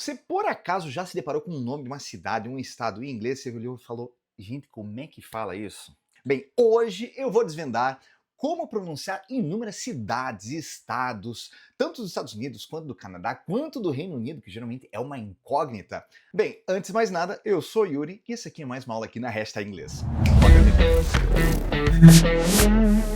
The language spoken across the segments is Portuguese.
Você por acaso já se deparou com o nome de uma cidade, um estado em inglês, você olhou e falou: "Gente, como é que fala isso?" Bem, hoje eu vou desvendar como pronunciar inúmeras cidades e estados, tanto dos Estados Unidos quanto do Canadá, quanto do Reino Unido, que geralmente é uma incógnita. Bem, antes de mais nada, eu sou Yuri e esse aqui é mais uma aula aqui na Hashtag Inglês. Roda a vinheta.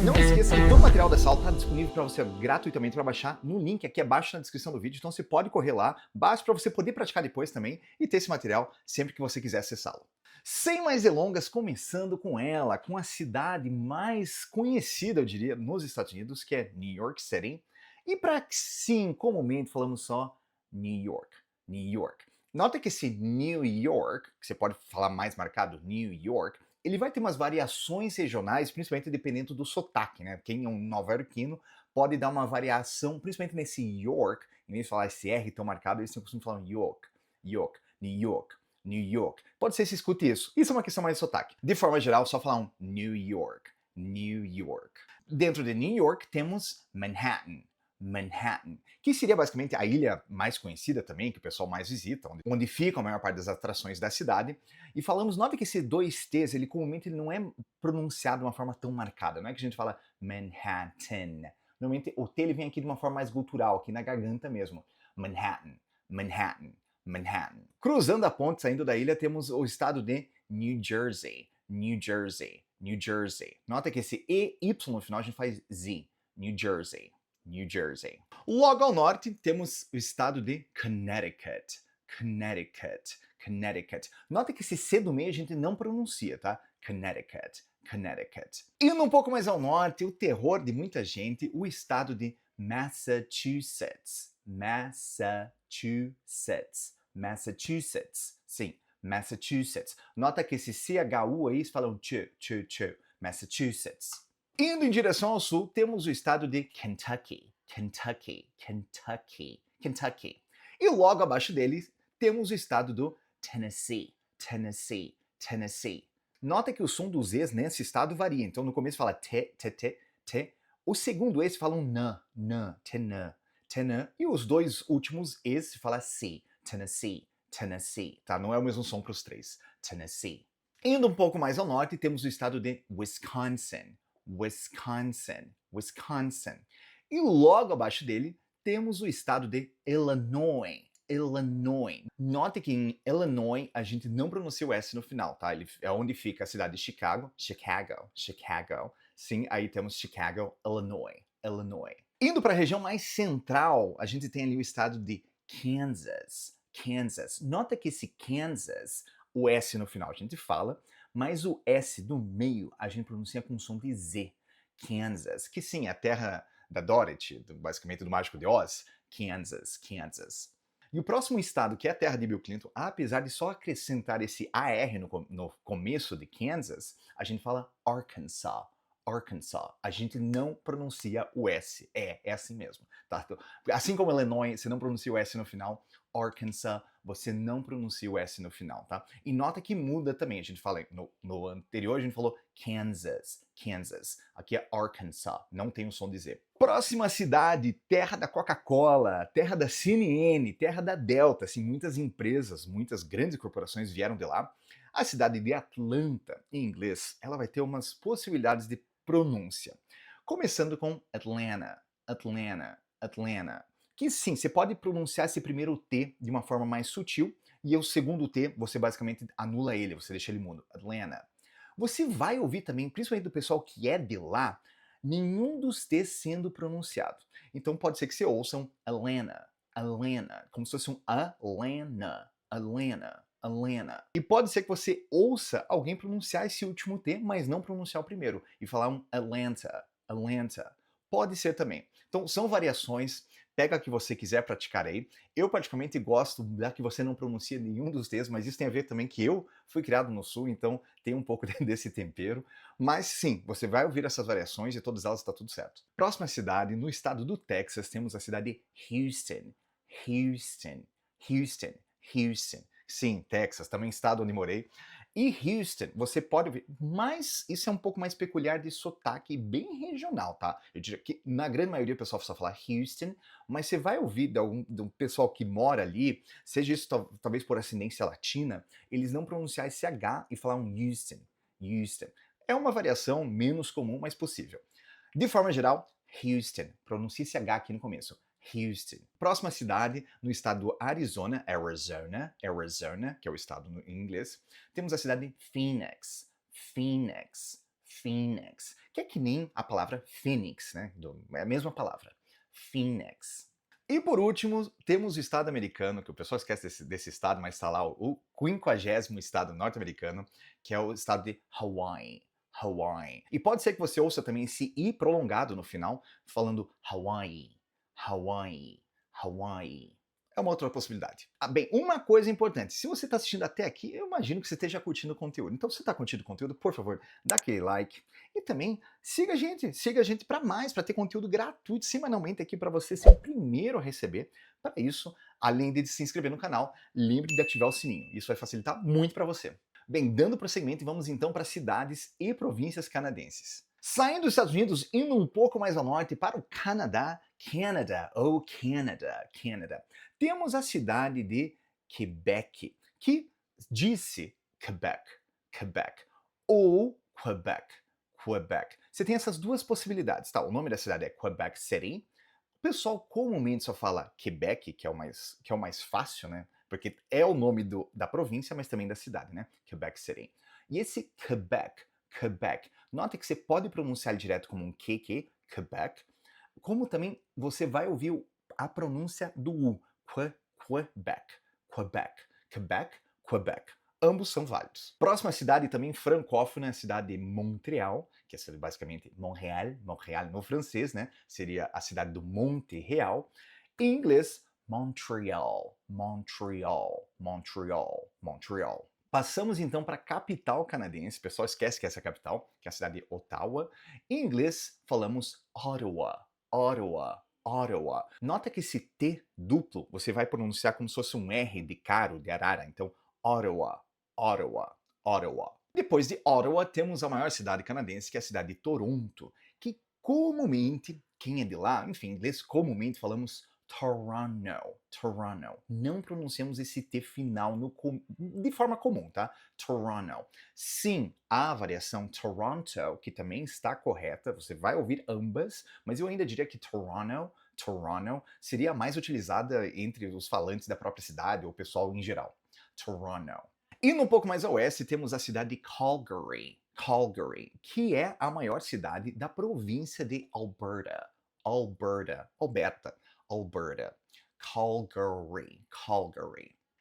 Não esqueça que todo o material dessa aula está disponível para você gratuitamente para baixar no link aqui abaixo na descrição do vídeo, então você pode correr lá, basta para você poder praticar depois também e ter esse material sempre que você quiser acessá-lo. Sem mais delongas, começando com ela, com a cidade mais conhecida, eu diria, nos Estados Unidos, que é New York City. E para sim, comumente falamos só New York, New York. Nota que esse New York, que você pode falar mais marcado New York, ele vai ter umas variações regionais, principalmente dependendo do sotaque, né? Quem é um nova-iorquino pode dar uma variação, principalmente nesse York, em vez de falar esse R tão marcado, eles costumam falar York, York, New York, New York. Pode ser que você escute isso. Isso é uma questão mais de sotaque. De forma geral, só falar um New York, New York. Dentro de New York temos Manhattan, Manhattan, que seria basicamente a ilha mais conhecida também, que o pessoal mais visita, onde ficam a maior parte das atrações da cidade. E falamos, nota que esse dois T's, ele comumente ele não é pronunciado de uma forma tão marcada. Não é que a gente fala Manhattan. Normalmente o T ele vem aqui de uma forma mais gutural, aqui na garganta mesmo. Manhattan, Manhattan, Manhattan. Cruzando a ponte, saindo da ilha, temos o estado de New Jersey, New Jersey, New Jersey. Nota que esse EY no final a gente faz Z, New Jersey, New Jersey. Logo ao norte temos o estado de Connecticut, Connecticut, Connecticut. Nota que esse C do meio a gente não pronuncia, tá? Connecticut, Connecticut. Indo um pouco mais ao norte, o terror de muita gente, o estado de Massachusetts, Massachusetts, Massachusetts. Sim, Massachusetts. Nota que esse CHU aí eles falam ch, Massachusetts. Indo em direção ao sul, temos o estado de Kentucky, Kentucky, Kentucky, Kentucky. E logo abaixo dele, temos o estado do Tennessee, Tennessee, Tennessee. Nota que o som dos E's nesse estado varia. Então no começo fala T, T, T, T. O segundo E se fala um N, Tennessee, Tennessee. E os dois últimos E's se fala C, Tennessee, Tennessee. Tá? Não é o mesmo som para os três. Tennessee. Indo um pouco mais ao norte, temos o estado de Wisconsin, Wisconsin, Wisconsin. E logo abaixo dele, temos o estado de Illinois, Illinois. Note que em Illinois a gente não pronuncia o S no final, tá? Ele é onde fica a cidade de Chicago, Chicago, Chicago. Sim, aí temos Chicago, Illinois, Illinois. Indo para a região mais central, a gente tem ali o estado de Kansas, Kansas. Nota que esse Kansas, o S no final a gente fala, mas o S do meio a gente pronuncia com som de Z. Kansas, que sim, é a terra da Dorothy, basicamente do Mágico de Oz. Kansas, Kansas. E o próximo estado, que é a terra de Bill Clinton, apesar de só acrescentar esse AR no começo de Kansas, a gente fala Arkansas. Arkansas. A gente não pronuncia o S. É assim mesmo. Tá? Então, assim como Illinois, você não pronuncia o S no final, Arkansas, você não pronuncia o S no final, tá? E nota que muda também. A gente fala, no anterior a gente falou Kansas, Kansas. Aqui é Arkansas, não tem o som de Z. Próxima cidade, terra da Coca-Cola, terra da CNN, terra da Delta. Assim, muitas empresas, muitas grandes corporações vieram de lá. A cidade de Atlanta, em inglês, ela vai ter umas possibilidades de pronúncia. Começando com Atlanta, Atlanta, Atlanta. Que sim, você pode pronunciar esse primeiro T de uma forma mais sutil e o segundo T você basicamente anula ele, você deixa ele mudo. Atlanta. Você vai ouvir também, principalmente do pessoal que é de lá, nenhum dos T's sendo pronunciado. Então pode ser que você ouça um Atlanta, Atlanta, como se fosse um Atlanta, Atlanta, Atlanta. E pode ser que você ouça alguém pronunciar esse último T, mas não pronunciar o primeiro, e falar um Atlanta, Atlanta. Pode ser também. Então são variações, pega a que você quiser praticar aí. Eu particularmente gosto da que você não pronuncia nenhum dos T's, mas isso tem a ver também que eu fui criado no Sul, então tem um pouco desse tempero. Mas sim, você vai ouvir essas variações e todas elas está tudo certo. Próxima cidade, no estado do Texas, temos a cidade de Houston. Houston, Houston, Houston. Sim, Texas, também estado onde morei. E Houston, você pode ver, mas isso é um pouco mais peculiar de sotaque bem regional, tá? Eu diria que na grande maioria o pessoal só fala Houston, mas você vai ouvir de um pessoal que mora ali, seja isso talvez por ascendência latina, eles não pronunciar esse H e falar um Houston, Houston. É uma variação menos comum, mas possível. De forma geral, Houston. Pronuncie esse H aqui no começo. Houston. Próxima cidade no estado do Arizona, Arizona, que é o estado em inglês. Temos a cidade de Phoenix, Phoenix, que é que nem a palavra Phoenix, né? É a mesma palavra, Phoenix. E por último, temos o estado americano, que o pessoal esquece desse estado, mas está lá o 50º estado norte-americano, que é o estado de Hawaii. Hawaii. E pode ser que você ouça também esse I prolongado no final, falando Hawaii, Hawaii, Hawaii. É uma outra possibilidade. Ah, bem, uma coisa importante, se você está assistindo até aqui, eu imagino que você esteja curtindo o conteúdo. Então, se você está curtindo o conteúdo, por favor, dá aquele like. E também siga a gente para mais, para ter conteúdo gratuito semanalmente aqui para você ser o primeiro a receber. Para isso, além de se inscrever no canal, lembre de ativar o sininho. Isso vai facilitar muito para você. Bem, dando prosseguimento, vamos então para cidades e províncias canadenses. Saindo dos Estados Unidos, indo um pouco mais ao norte para o Canadá, Canada. Temos a cidade de Quebec, que disse Quebec, ou Quebec. Você tem essas duas possibilidades, tá? O nome da cidade é Quebec City. O pessoal comumente só fala Quebec, que é o mais fácil, né? Porque é o nome da província, mas também da cidade, né? Quebec City. E esse Quebec, note que você pode pronunciar direto como um QQ, Quebec, como também você vai ouvir a pronúncia do U, Quebec. Ambos são válidos. Próxima cidade também francófona, a cidade de Montreal, que é basicamente Montréal no francês, né? Seria a cidade do Monte Real. Em inglês, Montreal. Passamos então para a capital canadense. O pessoal esquece que essa é a capital, que é a cidade de Ottawa. Em inglês, falamos Ottawa. Nota que esse T duplo você vai pronunciar como se fosse um R de caro, de arara. Então, Ottawa. Depois de Ottawa, temos a maior cidade canadense, que é a cidade de Toronto, que comumente, quem é de lá, enfim, em inglês comumente falamos Toronto. Não pronunciamos esse T final de forma comum, tá? Toronto. Sim, há a variação Toronto, que também está correta, você vai ouvir ambas, mas eu ainda diria que Toronto seria a mais utilizada entre os falantes da própria cidade ou o pessoal em geral. Toronto. Indo um pouco mais a oeste, temos a cidade de Calgary, que é a maior cidade da província de Alberta. Calgary.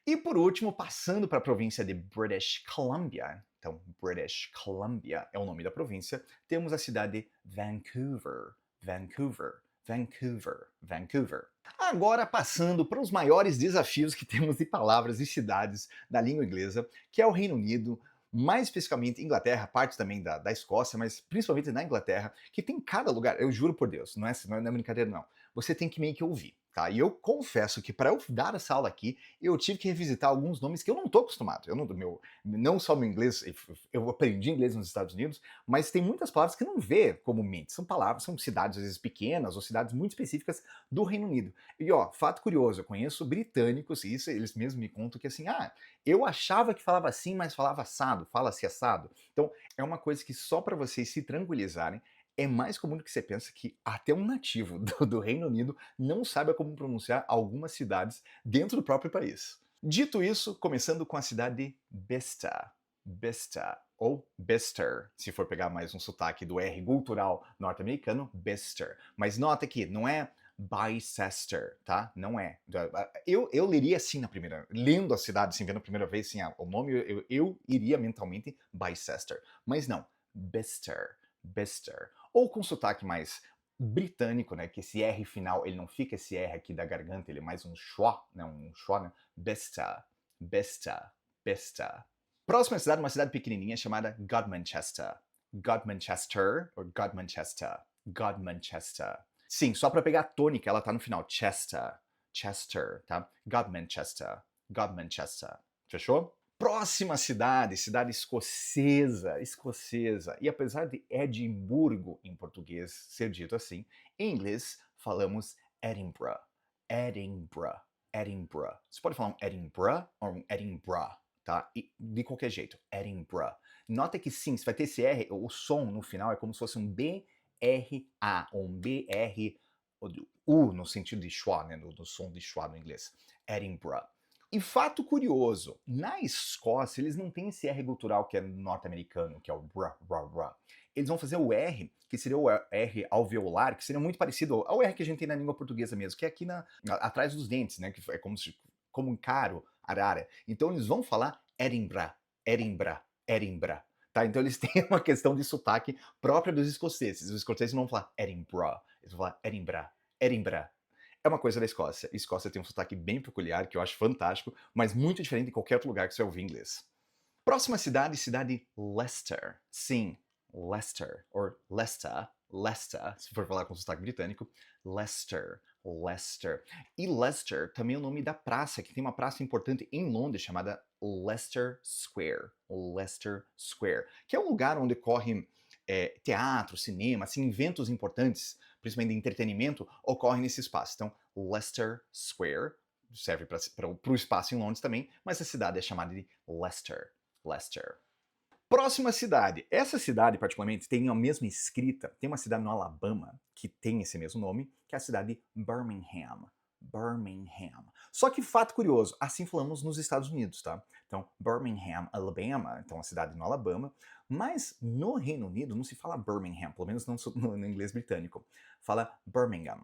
E por último, passando para a província de British Columbia, então British Columbia é o nome da província, temos a cidade de Vancouver. Agora passando para os maiores desafios que temos de palavras e cidades da língua inglesa, que é o Reino Unido, mais especificamente Inglaterra, parte também da Escócia, mas principalmente na Inglaterra, que tem cada lugar, eu juro por Deus, não é brincadeira não, você tem que meio que ouvir. Tá? E eu confesso que para eu dar essa aula aqui, eu tive que revisitar alguns nomes que eu não estou acostumado. Não só meu inglês, eu aprendi inglês nos Estados Unidos, mas tem muitas palavras que não vê comumente. São palavras, são cidades às vezes pequenas ou cidades muito específicas do Reino Unido. E ó, fato curioso, eu conheço britânicos, e isso eles mesmos me contam que assim, eu achava que falava assim, mas falava assado, fala-se assado. Então, é uma coisa que só para vocês se tranquilizarem, é mais comum do que você pensa que até um nativo do Reino Unido não saiba como pronunciar algumas cidades dentro do próprio país. Dito isso, começando com a cidade de Bicester, ou Bicester, se for pegar mais um sotaque do R cultural norte-americano, Bicester. Mas nota que não é Bicester, tá? Não é. Eu leria assim na primeira, lendo a cidade, assim, vendo a primeira vez, assim, o nome, eu iria mentalmente Bicester. Mas não, Bicester. Ou com sotaque mais britânico, né? Que esse R final, ele não fica esse R aqui da garganta, ele é mais um schwa, né? Né? Bicester. Próxima cidade, uma cidade pequenininha chamada Godmanchester. Sim, só para pegar a tônica, ela tá no final. Chester, tá? Godmanchester. Fechou? Próxima cidade, cidade escocesa, escocesa. E apesar de Edimburgo em português ser dito assim, em inglês falamos Edinburgh, Edinburgh, Edinburgh. Você pode falar um Edinburgh ou um Edinburgh, tá? E de qualquer jeito, Edinburgh. Nota que sim, se vai ter esse R, o som no final é como se fosse um B-R-A, ou um B-R-U, no sentido de schwa, né? No som de schwa no inglês. Edinburgh. E fato curioso, na Escócia eles não têm esse R gutural que é norte-americano, que é o bra, bra, bra. Eles vão fazer o R, que seria o R alveolar, que seria muito parecido ao R que a gente tem na língua portuguesa mesmo, que é aqui atrás dos dentes, né? Que é como um caro, arara. Então eles vão falar Edinburgh, Edinburgh, Edinburgh. Tá? Então eles têm uma questão de sotaque própria dos escoceses. Os escoceses não vão falar Edinburgh, eles vão falar Edinburgh, Edinburgh. É uma coisa da Escócia. A Escócia tem um sotaque bem peculiar, que eu acho fantástico, mas muito diferente de qualquer outro lugar que você vai ouvir em inglês. Próxima cidade, cidade Leicester. Sim, Leicester, ou Leicester, Leicester, se for falar com sotaque britânico, Leicester, Leicester. E Leicester também é o nome da praça, que tem uma praça importante em Londres chamada Leicester Square, Leicester Square, que é um lugar onde ocorre teatro, cinema, assim, eventos importantes, principalmente de entretenimento, ocorrem nesse espaço. Então, Leicester Square serve para o espaço em Londres também, mas a cidade é chamada de Leicester. Leicester. Próxima cidade. Essa cidade, particularmente, tem a mesma escrita. Tem uma cidade no Alabama que tem esse mesmo nome, que é a cidade de Birmingham. Birmingham. Só que fato curioso, assim falamos nos Estados Unidos, tá? Então, Birmingham, Alabama, então a cidade no Alabama, mas no Reino Unido não se fala Birmingham, pelo menos não no inglês britânico. Fala Birmingham,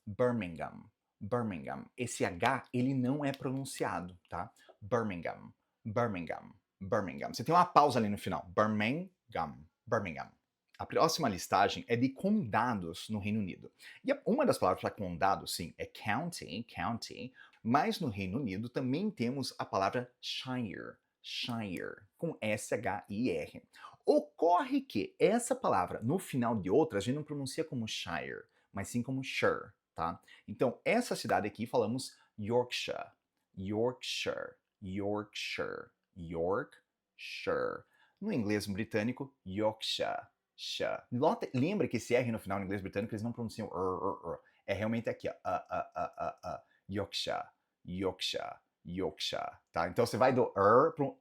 Birmingham, Birmingham. Esse H, ele não é pronunciado, tá? Birmingham, Birmingham, Birmingham. Você tem uma pausa ali no final. Birmingham, Birmingham. A próxima listagem é de condados no Reino Unido. E uma das palavras para condado, sim, é county, county, mas no Reino Unido também temos a palavra shire, shire, com S-H-I-R. Ocorre que essa palavra, no final de outras, a gente não pronuncia como shire, mas sim como shire, tá? Então, essa cidade aqui falamos Yorkshire, Yorkshire, Yorkshire, Yorkshire. No inglês britânico, Yorkshire. Lembra que esse R no final no inglês britânico eles não pronunciam é realmente aqui, ó. Yorkshire, Yorkshire, Yorkshire. Tá? Então você vai do para o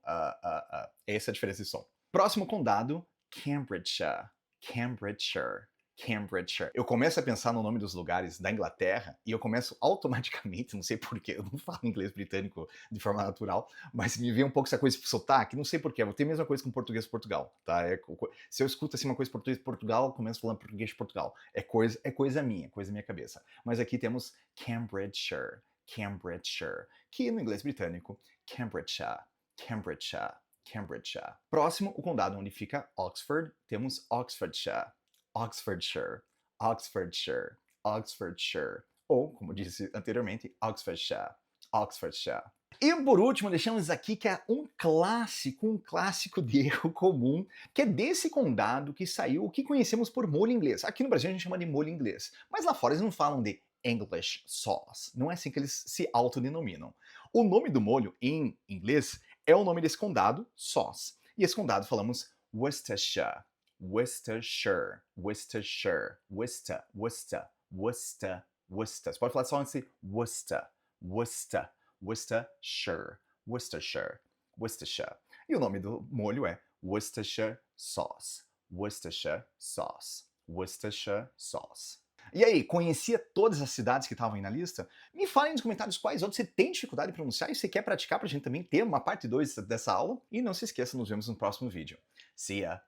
essa é a diferença de som. Próximo condado, Cambridgeshire. Cambridgeshire. Cambridgeshire. Eu começo a pensar no nome dos lugares da Inglaterra e eu começo automaticamente, não sei porquê, eu não falo inglês britânico de forma natural, mas me vem um pouco essa coisa de sotaque, não sei porquê, eu tenho a mesma coisa com português de Portugal, tá? Se eu escuto assim uma coisa de português de Portugal, eu começo falando português de Portugal. É coisa minha cabeça. Mas aqui temos Cambridgeshire, Cambridgeshire, que no inglês britânico, Cambridgeshire, Cambridgeshire, Cambridgeshire. Próximo, o condado onde fica Oxford, temos Oxfordshire. Oxfordshire, Oxfordshire, Oxfordshire. Ou, como disse anteriormente, Oxfordshire, Oxfordshire. E por último, deixamos aqui que é um clássico de erro comum, que é desse condado que saiu o que conhecemos por molho inglês. Aqui no Brasil a gente chama de molho inglês, mas lá fora eles não falam de English sauce. Não é assim que eles se autodenominam. O nome do molho em inglês é o nome desse condado, sauce. E esse condado falamos Worcestershire. Worcestershire, Worcestershire, Worcester, Worcester, Worcester, Worcester. Você pode falar só antes de Worcester, Worcester, Worcestershire, Worcestershire, Worcestershire. E o nome do molho é Worcestershire Sauce, Worcestershire Sauce, Worcestershire Sauce. E aí, conhecia todas as cidades que estavam aí na lista? Me falem nos comentários quais outros você tem dificuldade de pronunciar e você quer praticar para a gente também ter uma parte 2 dessa aula. E não se esqueça, nos vemos no próximo vídeo. See ya!